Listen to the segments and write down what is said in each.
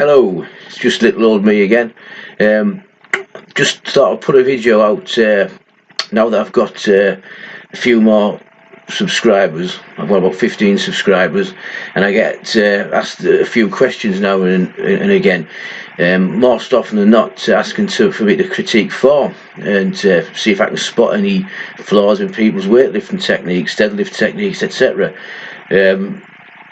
Hello, it's just little old me again. Just thought I'd put a video out now that I've got a few more subscribers. I've got about 15 subscribers, and I get asked a few questions now and again. Most often than not, asking for me to critique form and see if I can spot any flaws in people's weightlifting techniques, deadlift techniques, etc.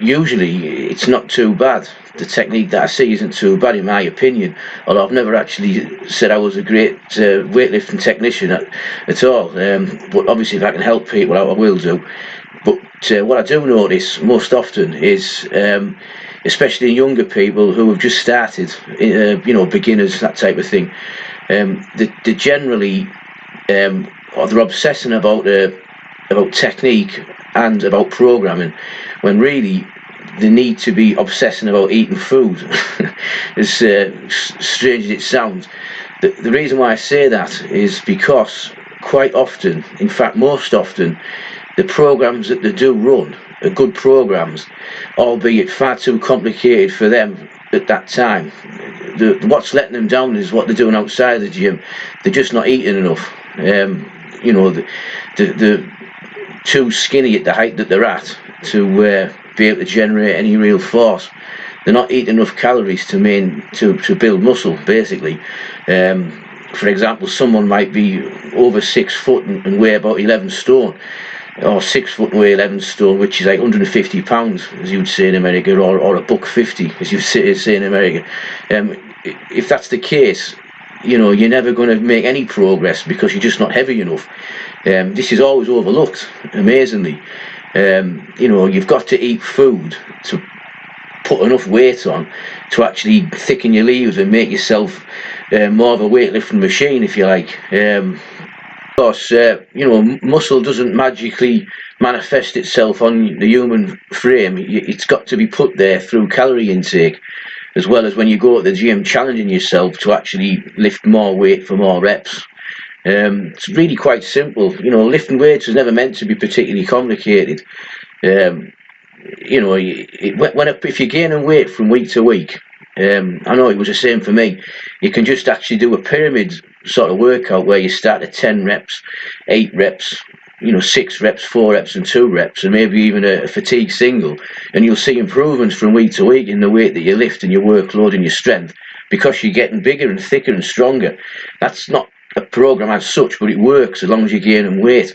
Usually it's not too bad. The technique that I see isn't too bad in my opinion, although I've never actually said I was a great weightlifting technician at all. But obviously if I can help people out, I will do. But what I do notice most often is, especially in younger people who have just started, beginners, that type of thing, they generally, or they're obsessing about technique and about programming, when really they need to be obsessing about eating food. As strange as it sounds, the reason why I say that is because quite often, in fact most often, the programs that they do run are good programs, albeit far too complicated for them at that time. What's letting them down is what they're doing outside the gym. They're just not eating enough. They're too skinny at the height that they're at to be able to generate any real force. They're not eating enough calories to build muscle, basically. For example, someone might be over 6 foot and weigh about 11 stone, or 6 foot and weigh 11 stone, which is like 150 pounds, as you would say in America, or a buck 50, as you say in America. If that's the case, you're never going to make any progress because you're just not heavy enough. This is always overlooked, amazingly. You've got to eat food to put enough weight on to actually thicken your levers and make yourself more of a weightlifting machine, if you like. Of course, muscle doesn't magically manifest itself on the human frame. It's got to be put there through calorie intake, as well as when you go to the gym challenging yourself to actually lift more weight for more reps. It's really quite simple. Lifting weights was never meant to be particularly complicated. If you're gaining weight from week to week, I know it was the same for me. You can just actually do a pyramid sort of workout where you start at 10 reps, 8 reps, 6 reps, 4 reps and 2 reps, and maybe even a fatigue single, and you'll see improvements from week to week in the weight that you lift and your workload and your strength, because you're getting bigger and thicker and stronger. That's not a program as such, but it works as long as you're gaining weight.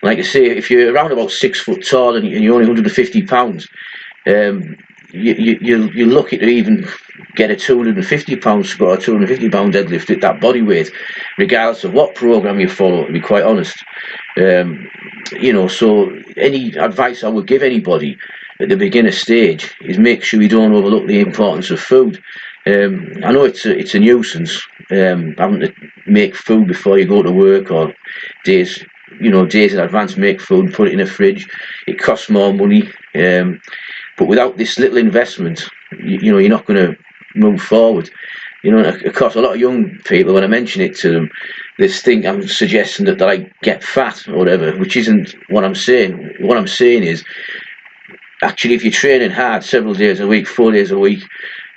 Like I say, if you're around about 6 foot tall and you're only 150 pounds, you're lucky to even get a 250 pound squat or 250 pound deadlift at that body weight, regardless of what program you follow, to be quite honest. So any advice I would give anybody at the beginner stage is make sure you don't overlook the importance of food. I know it's a nuisance, having to make food before you go to work, or days in advance make food, put it in a fridge. It costs more money, but without this little investment, you're not going to move forward. Of course, a lot of young people, when I mention it to them, they think I'm suggesting that they get fat or whatever, which isn't what I'm saying. What I'm saying is, actually, if you're training hard several days a week, 4 days a week,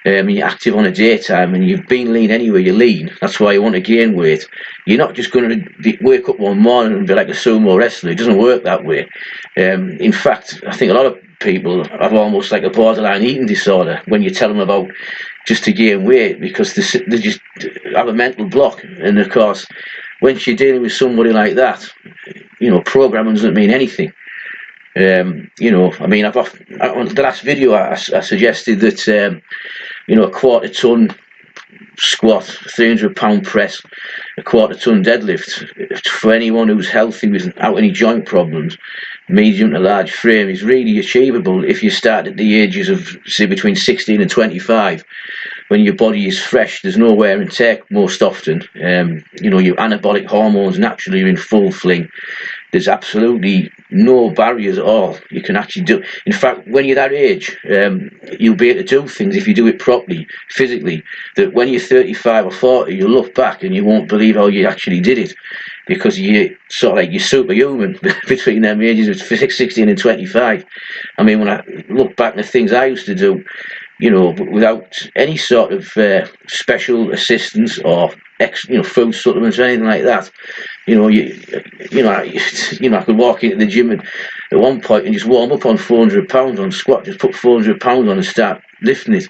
and you're active on a daytime, and you've been lean anyway, you're lean, that's why you want to gain weight. You're not just going to wake up one morning and be like a sumo wrestler. It doesn't work that way. In fact, I think a lot of people have almost like a borderline eating disorder when you tell them about just to gain weight, because they just have a mental block. And of course, once you're dealing with somebody like that, programming doesn't mean anything. On the last video I suggested that a quarter ton squat, 300 pound press, a quarter ton deadlift for anyone who's healthy without any joint problems, medium to large frame, is really achievable if you start at the ages of, say, between 16 and 25, when your body is fresh. There's no wear and tear most often. Your anabolic hormones naturally are in full fling. There's absolutely no barriers at all. You can actually do. In fact, when you're that age, you'll be able to do things, if you do it properly, physically, that when you're 35 or 40, you'll look back and you won't believe how you actually did it, because you're superhuman between them ages of 16 and 25. I mean, when I look back at the things I used to do, without any sort of special assistance or food supplements or anything like that. You know, you, I could walk into the gym at one point and just warm up on 400 pounds on squat, just put 400 pounds on and start lifting it.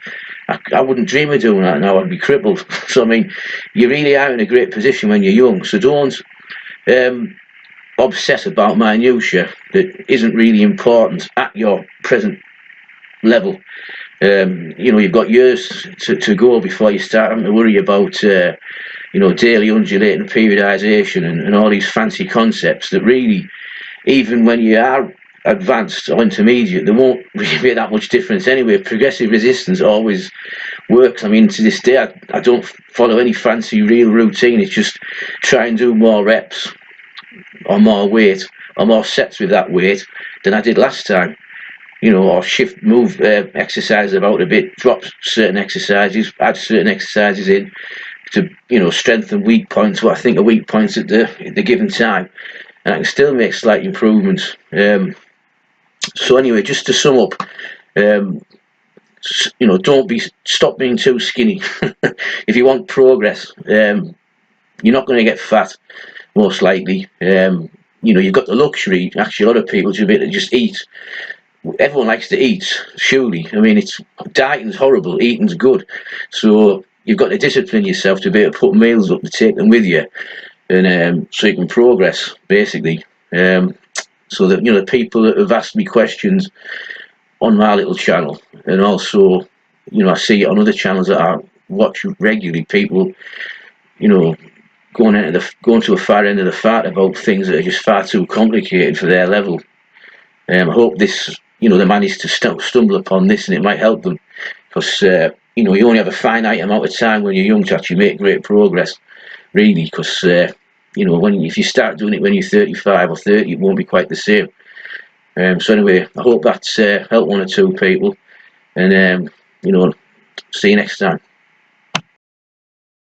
I wouldn't dream of doing that now. I'd be crippled. So I mean, you really are in a great position when you're young. So don't obsess about minutiae that isn't really important at your present level. You've got years to go before you start having to worry about daily undulating periodization and all these fancy concepts that really, even when you are advanced or intermediate, there won't really be that much difference anyway. Progressive resistance always works. I mean, to this day, I don't follow any fancy real routine. It's just try and do more reps or more weight or more sets with that weight than I did last time. Or move exercises about a bit, drop certain exercises, add certain exercises in to, strengthen weak points, what I think are weak points at the given time. And I can still make slight improvements. So anyway, just to sum up, stop being too skinny. If you want progress, you're not going to get fat, most likely. You've got the luxury, actually, a lot of people, to be able to just eat. Everyone likes to eat, surely. I mean, dieting's horrible, eating's good. So you've got to discipline yourself to be able to put meals up, to take them with you, and so you can progress, basically. So that, the people that have asked me questions on my little channel, and also, I see it on other channels that I watch regularly, people, going to a far end of the fat about things that are just far too complicated for their level. I hope this, they manage to stumble upon this, and it might help them, because you only have a finite amount of time when you're young to actually make great progress, really. Because if you start doing it when you're 35 or 30, it won't be quite the same. So anyway, I hope that's helped one or two people, and see you next time.